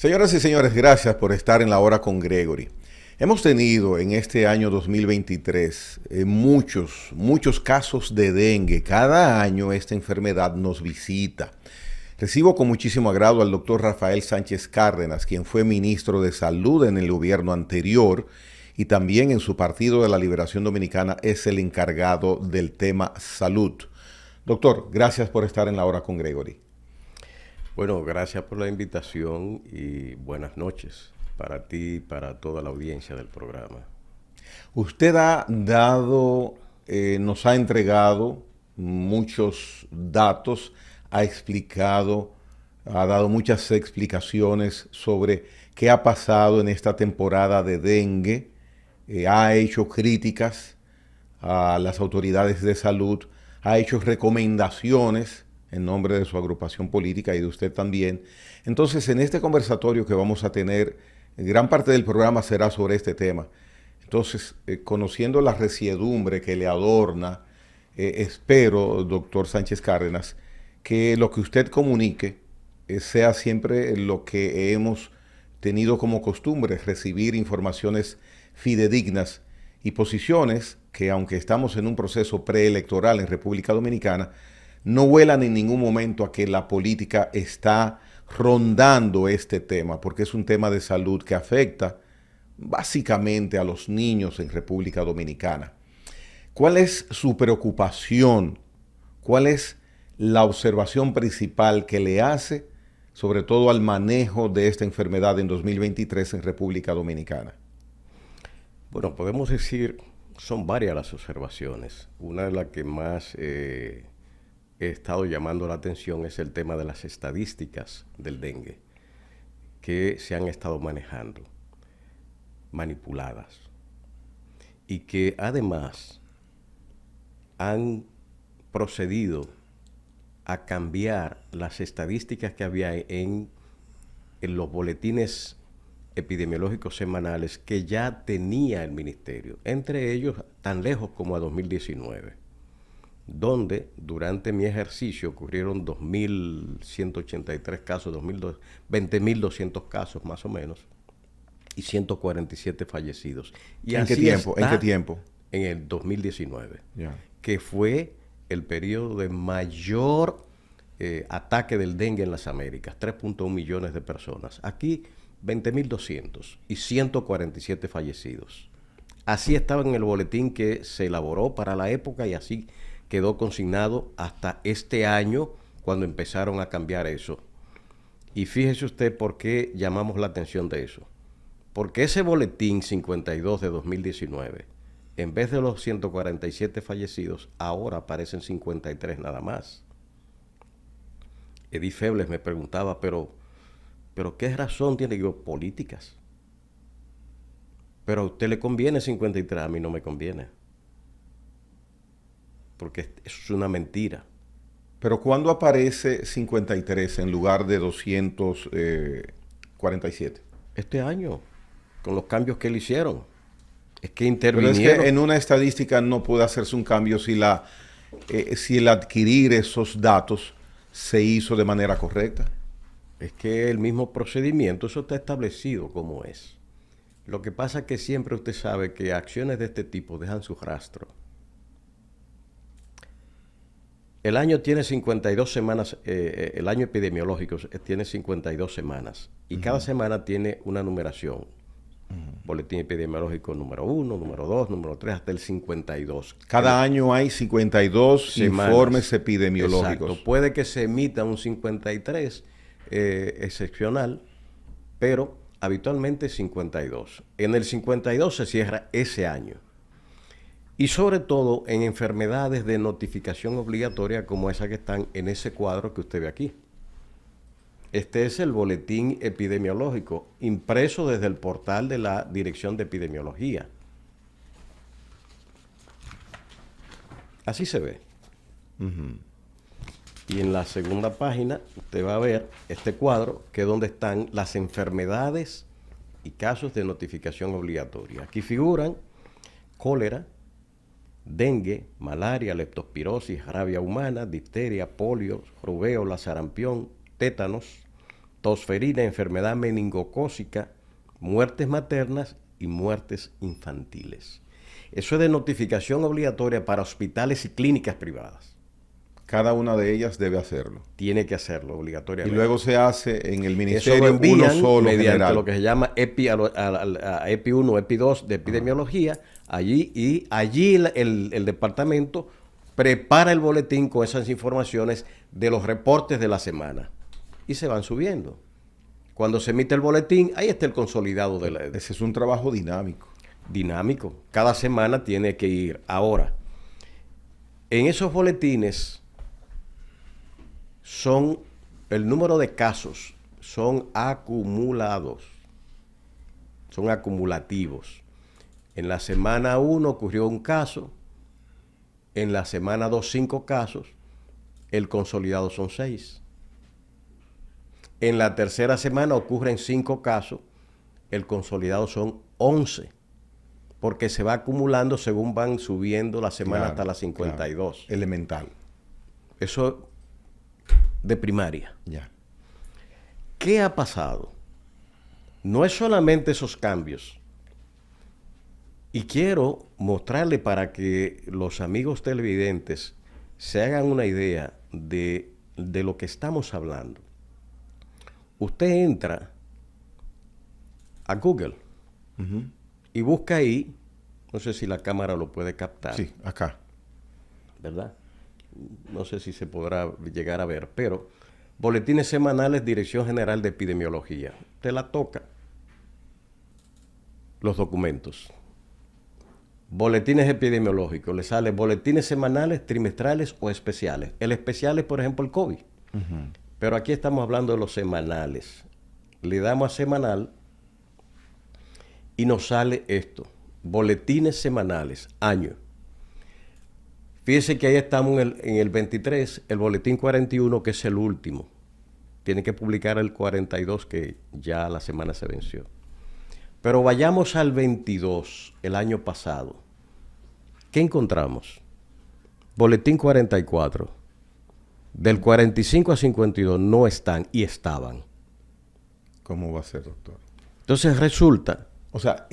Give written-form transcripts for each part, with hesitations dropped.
Señoras y señores, gracias por estar en la hora con Gregory. Hemos tenido en este año 2023 muchos casos de dengue. Cada año esta enfermedad nos visita. Recibo con muchísimo agrado al doctor Rafael Sánchez Cárdenas, quien fue ministro de Salud en el gobierno anterior y también en su Partido de la Liberación Dominicana es el encargado del tema salud. Doctor, gracias por estar en la hora con Gregory. Bueno, gracias por la invitación y buenas noches para ti y para toda la audiencia del programa. Usted nos ha entregado muchos datos, ha dado muchas explicaciones sobre qué ha pasado en esta temporada de dengue, ha hecho críticas a las autoridades de salud, ha hecho recomendaciones en nombre de su agrupación política y de usted también. Entonces, en este conversatorio que vamos a tener, gran parte del programa será sobre este tema. Entonces, conociendo la resiedumbre que le adorna, espero, doctor Sánchez Cárdenas, que lo que usted comunique sea siempre lo que hemos tenido como costumbre, recibir informaciones fidedignas y posiciones que, aunque estamos en un proceso preelectoral en República Dominicana, no huelan en ningún momento a que la política está rondando este tema, porque es un tema de salud que afecta básicamente a los niños en República Dominicana. ¿Cuál es su preocupación? ¿Cuál es la observación principal que le hace, sobre todo al manejo de esta enfermedad en 2023 en República Dominicana? Bueno, podemos decir, son varias las observaciones. Una de las que más he estado llamando la atención es el tema de las estadísticas del dengue, que se han estado manejando, manipuladas, y que además han procedido a cambiar las estadísticas que había en los boletines epidemiológicos semanales que ya tenía el ministerio, entre ellos tan lejos como a 2019, donde durante mi ejercicio ocurrieron 2.183 casos, 20.200 casos más o menos, y 147 fallecidos. Y ¿En qué tiempo? ¿En qué tiempo? En el 2019, que fue el periodo de mayor ataque del dengue en las Américas, 3.1 millones de personas. Aquí 20.200 y 147 fallecidos. Así estaba en el boletín que se elaboró para la época y así quedó consignado hasta este año cuando empezaron a cambiar eso. Y fíjese usted por qué llamamos la atención de eso. Porque ese boletín 52 de 2019, en vez de los 147 fallecidos, ahora aparecen 53 nada más. Edith Febles me preguntaba, pero ¿qué razón tiene? Digo, políticas. Pero a usted le conviene 53, a mí no me conviene. Porque eso es una mentira. Pero ¿cuándo aparece 53 en lugar de 247? Este año, con los cambios que le hicieron. Es que intervinieron. Pero es que en una estadística no puede hacerse un cambio si el adquirir esos datos se hizo de manera correcta. Es que el mismo procedimiento, eso está establecido como es. Lo que pasa es que siempre usted sabe que acciones de este tipo dejan su rastro. El año tiene 52 semanas, el año epidemiológico tiene 52 semanas y cada semana tiene una numeración. Boletín epidemiológico número 1, número 2, número 3, hasta el 52. Cada año hay 52 informes epidemiológicos. Exacto. Puede que se emita un 53 excepcional, pero habitualmente 52. En el 52 se cierra ese año. Y sobre todo en enfermedades de notificación obligatoria como esa que están en ese cuadro que usted ve aquí. Este es el boletín epidemiológico impreso desde el portal de la Dirección de Epidemiología. Así se ve. Y en la segunda página usted va a ver este cuadro que es donde están las enfermedades y casos de notificación obligatoria. Aquí figuran cólera, dengue, malaria, leptospirosis, rabia humana, difteria, polio, rubéola, sarampión, tétanos, tosferina, enfermedad meningocócica, muertes maternas y muertes infantiles. Eso es de notificación obligatoria para hospitales y clínicas privadas. Cada una de ellas debe hacerlo. Tiene que hacerlo obligatoriamente. Y luego se hace en el ministerio eso lo envían uno solo mediante general. lo que se llama a EPI 1, EPI 2 de epidemiología. Allí el departamento prepara el boletín con esas informaciones de los reportes de la semana. Y se van subiendo. Cuando se emite el boletín, ahí está el consolidado de la... Ese es un trabajo dinámico. Dinámico. Cada semana tiene que ir. Ahora, en esos boletines el número de casos son acumulados. Son acumulativos. En la semana 1 ocurrió un caso. En la semana 2, 5 casos. El consolidado son 6. En la tercera semana ocurren 5 casos. El consolidado son 11. Porque se va acumulando según van subiendo la semana hasta las 52. Claro. Elemental. Eso de primaria. Ya. ¿Qué ha pasado? No es solamente esos cambios. Y quiero mostrarle para que los amigos televidentes se hagan una idea de lo que estamos hablando. Usted entra a Google y busca ahí, no sé si la cámara lo puede captar. Sí, acá. ¿Verdad? No sé si se podrá llegar a ver, pero boletines semanales, Dirección General de Epidemiología. Usted la toca. Los documentos. Boletines epidemiológicos. Le sale boletines semanales, trimestrales o especiales. El especial es, por ejemplo, el COVID. Pero aquí estamos hablando de los semanales. Le damos a semanal y nos sale esto. Boletines semanales, año. Fíjense que ahí estamos en el 23, el boletín 41, que es el último. Tiene que publicar el 42, que ya la semana se venció. Pero vayamos al 22, el año pasado. ¿Qué encontramos? Boletín 44. Del 45 a 52 no están y estaban. ¿Cómo va a ser, doctor? Entonces resulta... O sea,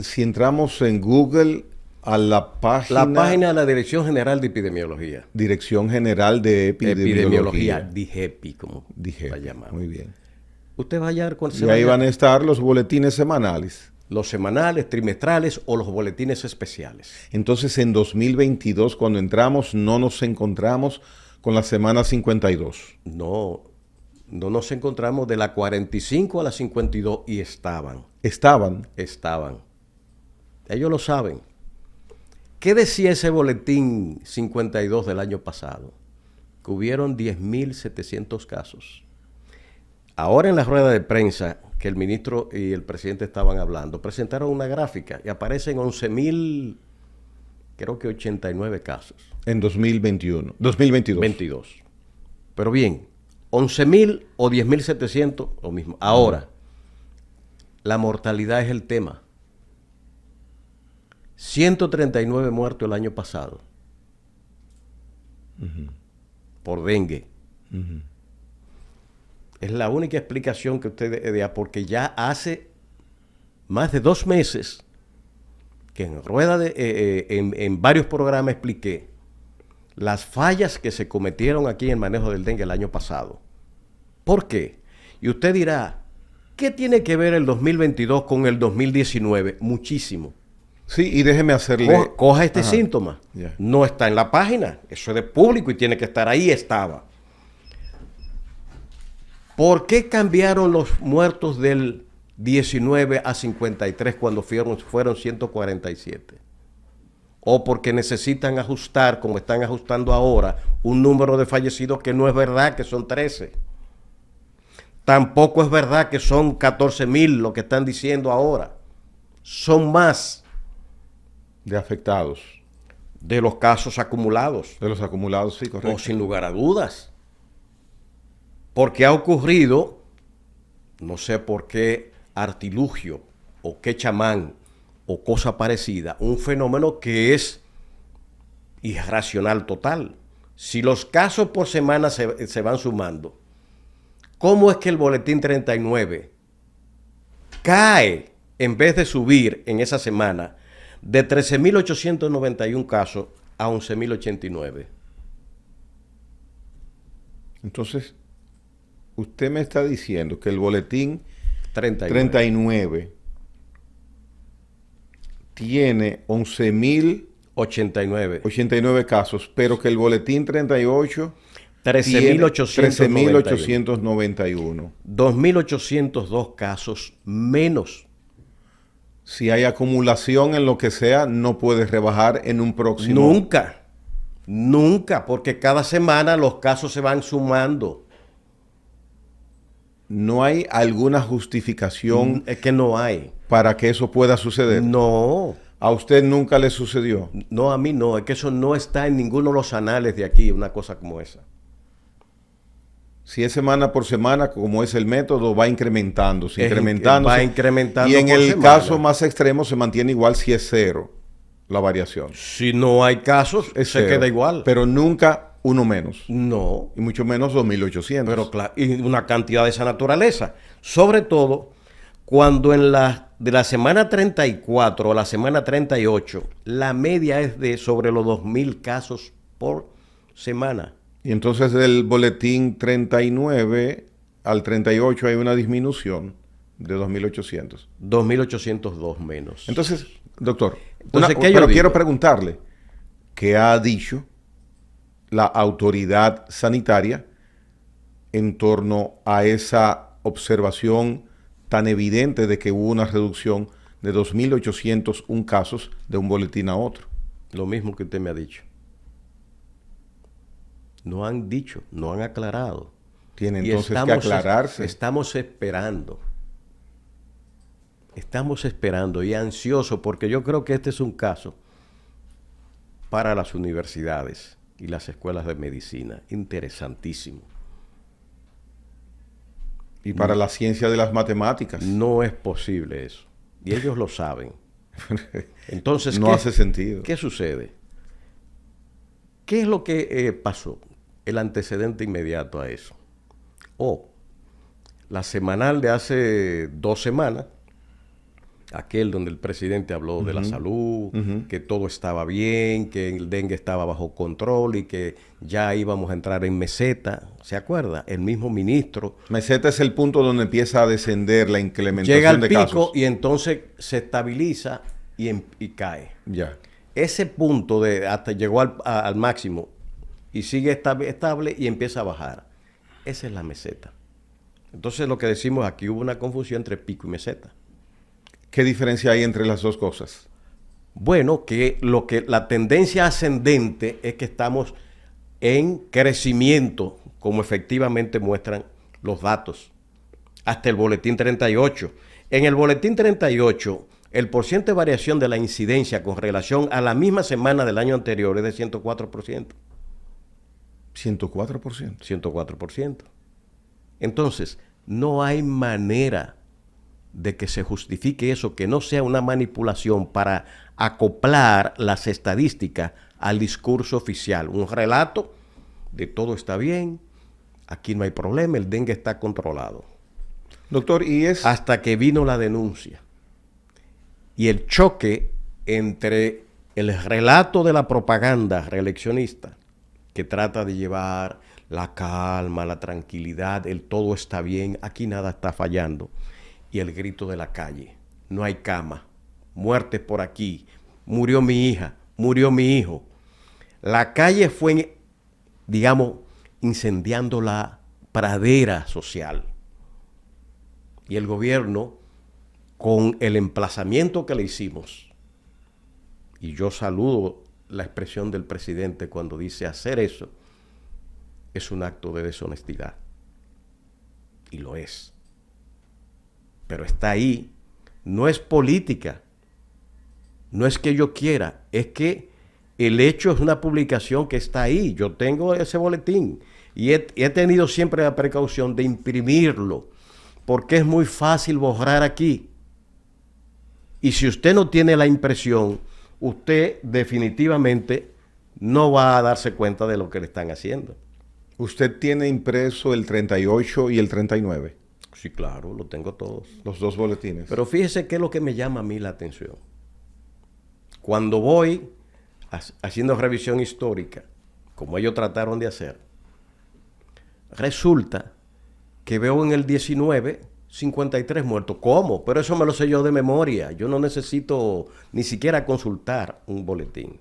si entramos en Google a la página... La página de la Dirección General de Epidemiología. Dirección General de Epidemiología. DIGEPI, como la llamamos. Muy bien. Usted va a hallar... Y ahí van a estar los boletines semanales. Los semanales, trimestrales o los boletines especiales. Entonces, en 2022, cuando entramos, no nos encontramos con la semana 52. No nos encontramos de la 45 a la 52 y estaban. ¿Estaban? Estaban. Ellos lo saben. ¿Qué decía ese boletín 52 del año pasado? Que hubieron 10.700 casos. Ahora en la rueda de prensa que el ministro y el presidente estaban hablando, presentaron una gráfica y aparecen 11.000, creo que 89 casos. En 2022. 22. Pero bien, 11.000 o 10.700, lo mismo. Ahora, la mortalidad es el tema. 139 muertos el año pasado. Por dengue. Es la única explicación que usted da, porque ya hace más de 2 meses que en rueda en varios programas expliqué las fallas que se cometieron aquí en el manejo del dengue el año pasado. ¿Por qué? Y usted dirá, ¿qué tiene que ver el 2022 con el 2019? Muchísimo. Sí, y déjeme hacerle... Coja este síntoma. Yeah. No está en la página. Eso es de público y tiene que estar ahí. Estaba. ¿Por qué cambiaron los muertos del 19 a 53 cuando fueron 147? O porque necesitan ajustar, como están ajustando ahora, un número de fallecidos que no es verdad que son 13. Tampoco es verdad que son 14.000 lo que están diciendo ahora. Son más. De afectados. De los casos acumulados. De los acumulados, sí, correcto. O sin lugar a dudas. Porque ha ocurrido, no sé por qué artilugio o qué chamán o cosa parecida, un fenómeno que es irracional total. Si los casos por semana se van sumando, ¿Cómo es que el boletín 39 cae, en vez de subir en esa semana, de 13.891 casos a 11.089? Entonces, usted me está diciendo que el boletín 39 tiene 11.089 casos, pero que el boletín 38 13.891. 2.802 casos menos. Si hay acumulación en lo que sea, no puede rebajar en un próximo. Nunca, nunca, porque cada semana los casos se van sumando. ¿No hay alguna justificación Es que no hay. para que eso pueda suceder? No. ¿A usted nunca le sucedió? No, a mí no. Es que eso no está en ninguno de los anales de aquí, una cosa como esa. Si es semana por semana, como es el método, va incrementándose. Va incrementando. Y en por el semana. caso más extremo se mantiene igual si es cero la variación. Si no hay casos, Es se cero, queda igual. Pero nunca uno menos. No. Y mucho menos 2.800. Pero claro, y una cantidad de esa naturaleza. Sobre todo cuando de la semana 34 a la semana 38, la media es de sobre los 2.000 casos por semana. Y entonces del boletín 39 al 38 hay una disminución de 2.800. 2.802 menos. Entonces, doctor, Entonces, ¿qué yo pero digo? quiero preguntarle, ¿qué ha dicho la autoridad sanitaria en torno a esa observación tan evidente de que hubo una reducción de 2.801 casos de un boletín a otro? Lo mismo que usted me ha dicho. No han dicho, no han aclarado. Tiene entonces que aclararse. Estamos esperando. Estamos esperando y ansioso porque yo creo que este es un caso para las universidades y las escuelas de medicina. Interesantísimo. Y para la ciencia de las matemáticas. No es posible eso. Y ellos lo saben. Entonces, no hace sentido. ¿Qué sucede? ¿Qué es lo que pasó? El antecedente inmediato a eso. La semanal de hace 2 semanas, aquel donde el presidente habló de la salud, que todo estaba bien, que el dengue estaba bajo control y que ya íbamos a entrar en meseta. ¿Se acuerda? El mismo ministro. Meseta es el punto donde empieza a descender la incrementación llega al de pico casos. Y entonces se estabiliza y cae. Ya. Ese punto hasta llegó al máximo y sigue estable y empieza a bajar. Esa es la meseta. Entonces lo que decimos aquí, hubo una confusión entre pico y meseta. ¿Qué diferencia hay entre las dos cosas? Bueno, que la tendencia ascendente es que estamos en crecimiento, como efectivamente muestran los datos, hasta el boletín 38. En el boletín 38, el porcentaje de variación de la incidencia con relación a la misma semana del año anterior es de 104%. 104%. 104%. Entonces, no hay manera de que se justifique eso, que no sea una manipulación para acoplar las estadísticas al discurso oficial. Un relato de todo está bien, aquí no hay problema, el dengue está controlado. Doctor, y es... Hasta que vino la denuncia. Y el choque entre el relato de la propaganda reeleccionista, que trata de llevar la calma, la tranquilidad, el todo está bien, aquí nada está fallando, y el grito de la calle, no hay cama, muertes por aquí, murió mi hija, murió mi hijo. La calle fue, digamos, incendiando la pradera social. Y el gobierno, con el emplazamiento que le hicimos, y yo saludo la expresión del presidente cuando dice hacer eso, es un acto de deshonestidad. Y lo es. Pero está ahí. No es política. No es que yo quiera. Es que el hecho es una publicación que está ahí. Yo tengo ese boletín. Y he tenido siempre la precaución de imprimirlo. Porque es muy fácil borrar aquí. Y si usted no tiene la impresión, usted definitivamente no va a darse cuenta de lo que le están haciendo. ¿Usted tiene impreso el 38 y el 39? Sí, claro, lo tengo todos. Los dos boletines. Pero fíjese qué es lo que me llama a mí la atención. Cuando voy haciendo revisión histórica, como ellos trataron de hacer, resulta que veo en el 19 53 muertos. ¿Cómo? Pero eso me lo sé yo de memoria. Yo no necesito ni siquiera consultar un boletín.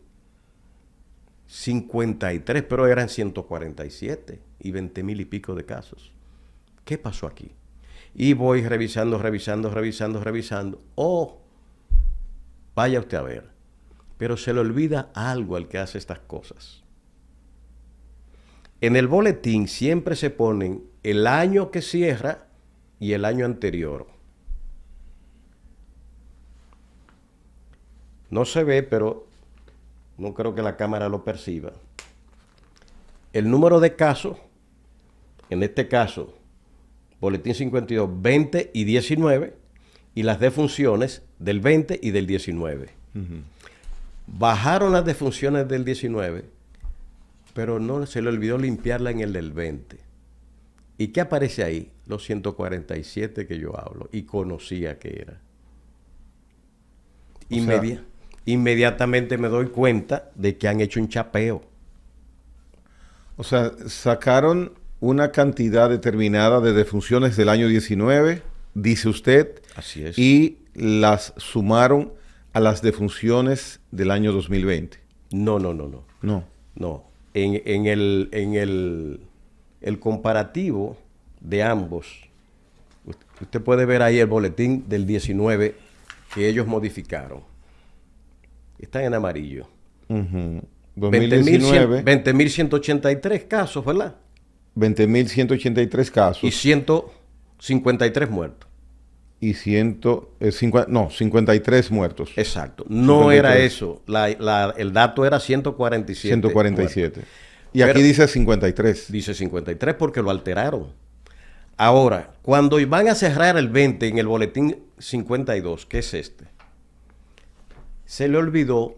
53, pero eran 147 y 20,000 y pico de casos. ¿Qué pasó aquí? Y voy revisando. Oh, vaya usted a ver. Pero se le olvida algo al que hace estas cosas. En el boletín siempre se ponen el año que cierra y el año anterior. No se ve, pero no creo que la cámara lo perciba. El número de casos, en este caso, boletín 52, 20 y 19, y las defunciones del 20 y del 19. Bajaron las defunciones del 19, pero no se le olvidó limpiarla en el del 20. ¿Y qué aparece ahí? Los 147 que yo hablo y conocía que era. Inmediatamente me doy cuenta de que han hecho un chapeo. O sea, sacaron una cantidad determinada de defunciones del año 19, dice usted. Así es. Y las sumaron a las defunciones del año 2020. No. En el comparativo de ambos, usted puede ver ahí el boletín del 19 que ellos modificaron. Está en amarillo. 2019. 20.183 casos, ¿verdad? 20.183 casos. Y 153 muertos. Y 53 muertos. Exacto. No 53. Era eso. El dato era 147. 147. Muertos. Y aquí dice 53. Dice 53 porque lo alteraron. Ahora, cuando van a cerrar el 20 en el boletín 52, que es este, se le olvidó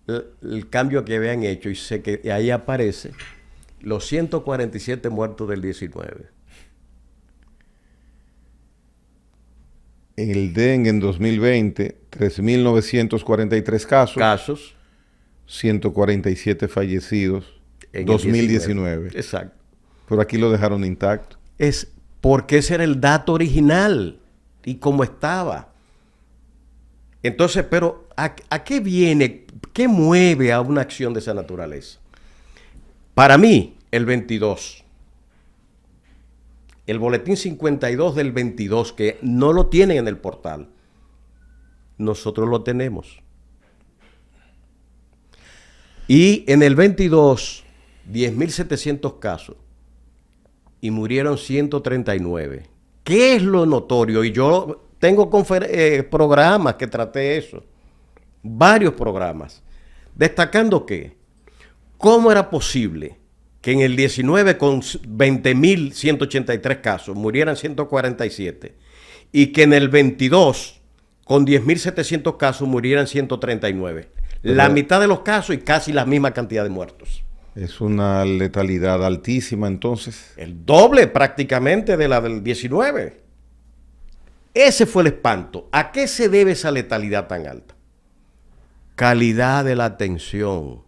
el cambio que habían hecho y sé que ahí aparece los 147 muertos del 19. El dengue en 2020, 3.943 casos. 147 fallecidos. En 2019. Exacto. Pero aquí lo dejaron intacto. Es porque ese era el dato original y como estaba. Entonces, pero ¿a qué viene? ¿Qué mueve a una acción de esa naturaleza? Para mí, el 22. El boletín 52 del 22, que no lo tienen en el portal. Nosotros lo tenemos. Y en el 22, 10.700 casos. Y murieron 139. ¿Qué es lo notorio? Y yo tengo programas que traté eso. Varios programas. Destacando que, ¿cómo era posible que en el 19 con 20.183 casos murieran 147 y que en el 22 con 10.700 casos murieran 139? La mitad de los casos y casi la misma cantidad de muertos. Es una letalidad altísima entonces. El doble prácticamente de la del 19. Ese fue el espanto. ¿A qué se debe esa letalidad tan alta? Calidad de la atención.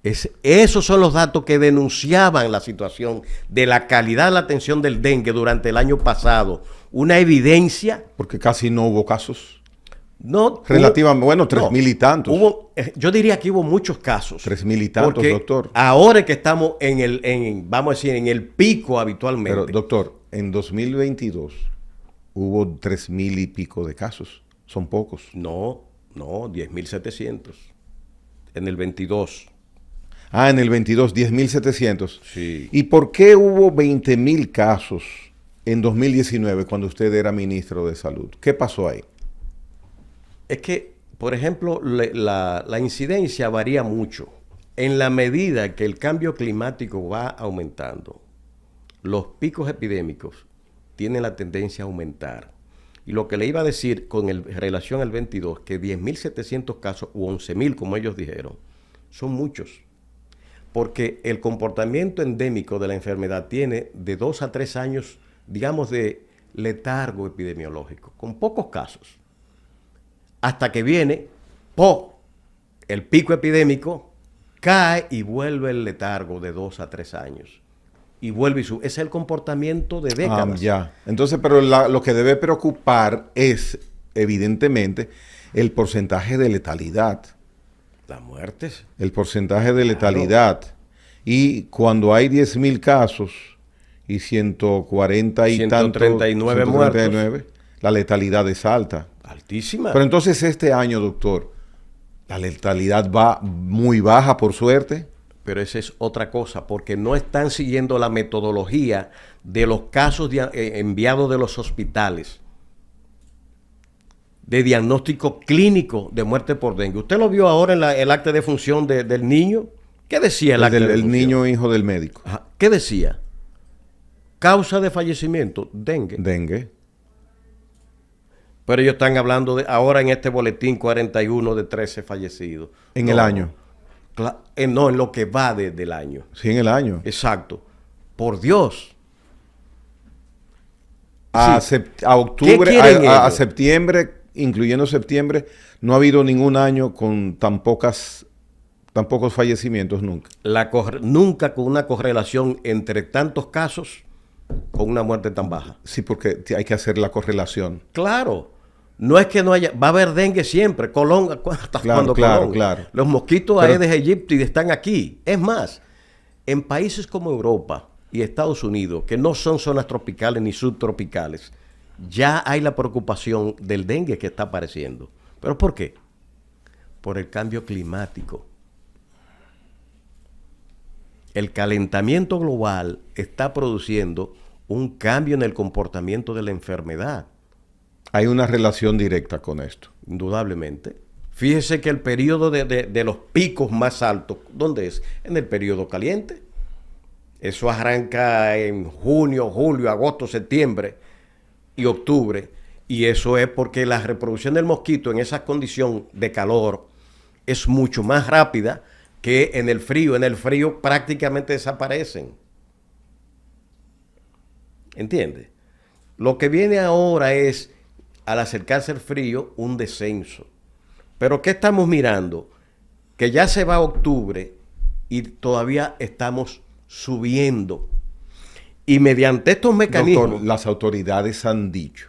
Esos son los datos que denunciaban la situación de la calidad de la atención del dengue durante el año pasado. Una evidencia. Porque casi no hubo casos. No. Relativamente, bueno, 3.000 y tantos. Yo diría que hubo muchos casos. 3.000 y tantos, doctor. Ahora que estamos vamos a decir, en el pico habitualmente. Pero, doctor, en 2022 hubo 3.000 y pico de casos. Son pocos. No, 10.700. En el 22. En el 22, 10.700. Sí. ¿Y por qué hubo 20.000 casos en 2019 cuando usted era ministro de Salud? ¿Qué pasó ahí? Es que, por ejemplo, la incidencia varía mucho. En la medida que el cambio climático va aumentando, los picos epidémicos tienen la tendencia a aumentar. Y lo que le iba a decir con relación al 22, que 10.700 casos u 11.000, como ellos dijeron, son muchos. porque el comportamiento endémico de la enfermedad tiene de 2 a 3 años, digamos, de letargo epidemiológico, con pocos casos, hasta que viene, el pico epidémico, cae y vuelve el letargo de 2 a 3 años. Y vuelve y sube. Es el comportamiento de décadas. Ya. Entonces, pero lo que debe preocupar es, evidentemente, el porcentaje de letalidad. Las muertes. El porcentaje de letalidad. Y cuando hay 10.000 casos y 140 y 139 muertos, la letalidad es alta. Altísima. Pero entonces este año, doctor, la letalidad va muy baja, por suerte. Pero esa es otra cosa, porque no están siguiendo la metodología de los casos enviados de los hospitales de diagnóstico clínico de muerte por dengue. ¿Usted lo vio ahora en el acta de función del niño? ¿Qué decía el acta de función? El niño hijo del médico. Ajá. ¿Qué decía? Causa de fallecimiento, dengue. Dengue. Pero ellos están hablando ahora en este boletín 41 de 13 fallecidos. En el año. No, en lo que va del año. Sí, en el año. Exacto. Por Dios. A octubre, a septiembre, incluyendo septiembre, no ha habido ningún año con tan pocos fallecimientos nunca. Nunca con una correlación entre tantos casos con una muerte tan baja. Sí, porque hay que hacer la correlación. Claro. No es que no haya, va a haber dengue siempre. Colón, hasta cuando Colón. Claro. Los mosquitos Aedes aegypti están aquí. Es más, en países como Europa y Estados Unidos, que no son zonas tropicales ni subtropicales, ya hay la preocupación del dengue que está apareciendo. ¿Pero por qué? Por el cambio climático. El calentamiento global está produciendo un cambio en el comportamiento de la enfermedad. Hay una relación directa con esto. Indudablemente. Fíjese que el periodo de los picos más altos, ¿dónde es? En el periodo caliente. Eso arranca en junio, julio, agosto, septiembre y octubre. Y eso es porque la reproducción del mosquito en esa condición de calor es mucho más rápida que en el frío. En el frío prácticamente desaparecen. ¿Entiende? Lo que viene ahora es, al acercarse el frío, un descenso. Pero ¿qué estamos mirando? Que ya se va octubre y todavía estamos subiendo. Y mediante estos mecanismos... Doctor, las autoridades han dicho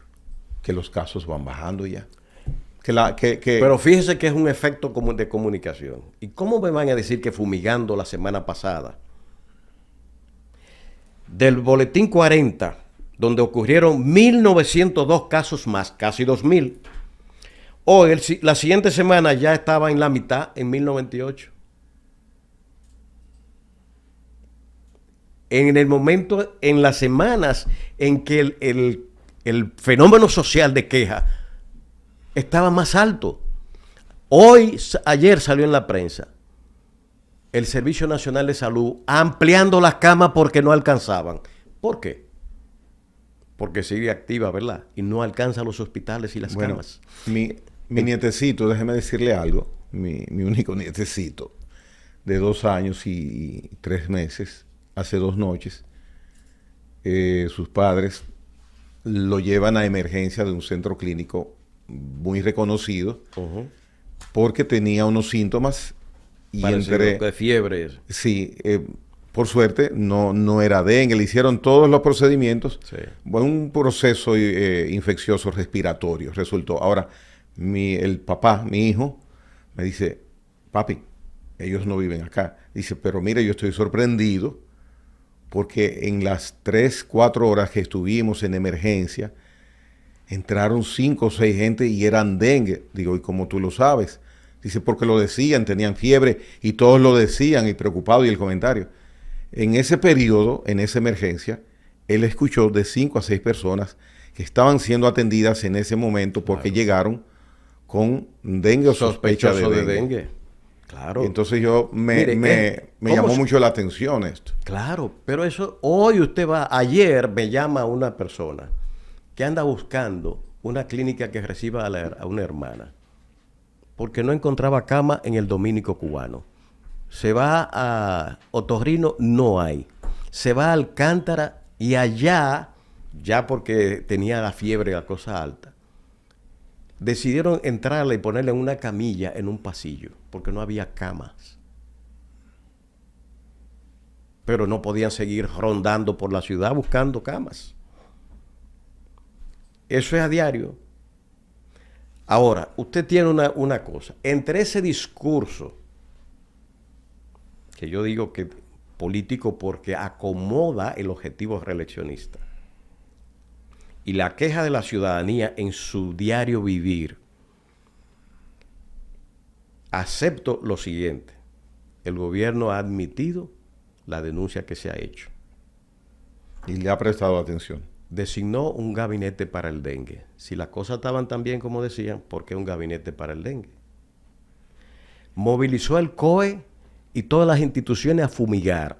que los casos van bajando ya. Pero fíjese que es un efecto de comunicación. ¿Y cómo me van a decir que fumigando la semana pasada? Del boletín 40, donde ocurrieron 1.902 casos más, casi 2.000. Hoy, la siguiente semana ya estaba en la mitad, en 1.098. En el momento, en las semanas en que el fenómeno social de queja estaba más alto. Ayer salió en la prensa el Servicio Nacional de Salud ampliando las camas porque no alcanzaban. ¿Por qué? Porque sigue activa, ¿verdad? Y no alcanza los hospitales y las camas. Mi nietecito, déjeme decirle algo, mi único nietecito de 2 años y 3 meses, hace 2 noches, sus padres lo llevan a emergencia de un centro clínico muy reconocido, porque tenía unos síntomas y de fiebre. Sí, por suerte no era dengue, le hicieron todos los procedimientos. Sí. Bueno, un proceso infeccioso respiratorio resultó. Ahora, el papá, mi hijo, me dice, papi, ellos no viven acá. Dice, pero mire, yo estoy sorprendido porque en las 3, 4 horas que estuvimos en emergencia, entraron 5 o 6 gente y eran dengue. Digo, ¿y cómo tú lo sabes? Dice, porque lo decían, tenían fiebre y todos lo decían y preocupados, y el comentario. En ese periodo, en esa emergencia, él escuchó de 5 a 6 personas que estaban siendo atendidas en ese momento porque llegaron con dengue o sospecha de dengue. Claro. Entonces me llamó mucho la atención esto. Claro, pero eso, ayer me llama una persona que anda buscando una clínica que reciba a una hermana, porque no encontraba cama en el Dominico Cubano. Se va a Otorrino, no hay. Se va a Alcántara y allá, ya porque tenía la fiebre, la cosa alta, decidieron entrarle y ponerle en una camilla en un pasillo, porque no había camas. Pero no podían seguir rondando por la ciudad buscando camas. Eso es a diario. Ahora, usted tiene una cosa. Entre ese discurso, que yo digo que político porque acomoda el objetivo reeleccionista, y la queja de la ciudadanía en su diario vivir, acepto lo siguiente. El gobierno ha admitido la denuncia que se ha hecho. Y le ha prestado atención. Designó un gabinete para el dengue. Si las cosas estaban tan bien como decían, ¿por qué un gabinete para el dengue? Movilizó el COE y todas las instituciones a fumigar.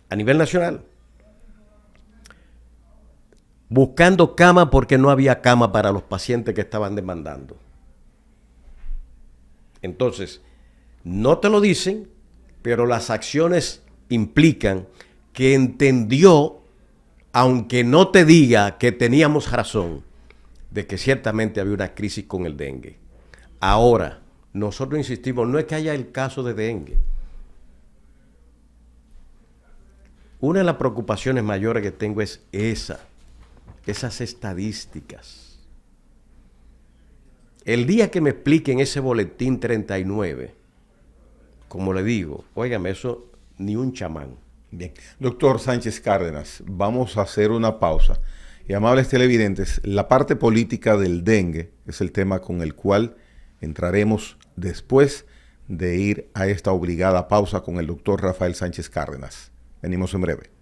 A nivel nacional. Buscando cama porque no había cama para los pacientes que estaban demandando. Entonces, no te lo dicen, pero las acciones implican que entendió, aunque no te diga que teníamos razón, de que ciertamente había una crisis con el dengue. Ahora, nosotros insistimos, no es que haya el caso de dengue. Una de las preocupaciones mayores que tengo es esas estadísticas. El día que me expliquen ese boletín 39, como le digo, óigame, eso ni un chamán. Bien. Doctor Sánchez Cárdenas, vamos a hacer una pausa. Y amables televidentes, la parte política del dengue es el tema con el cual entraremos después de ir a esta obligada pausa con el doctor Rafael Sánchez Cárdenas. Venimos en breve.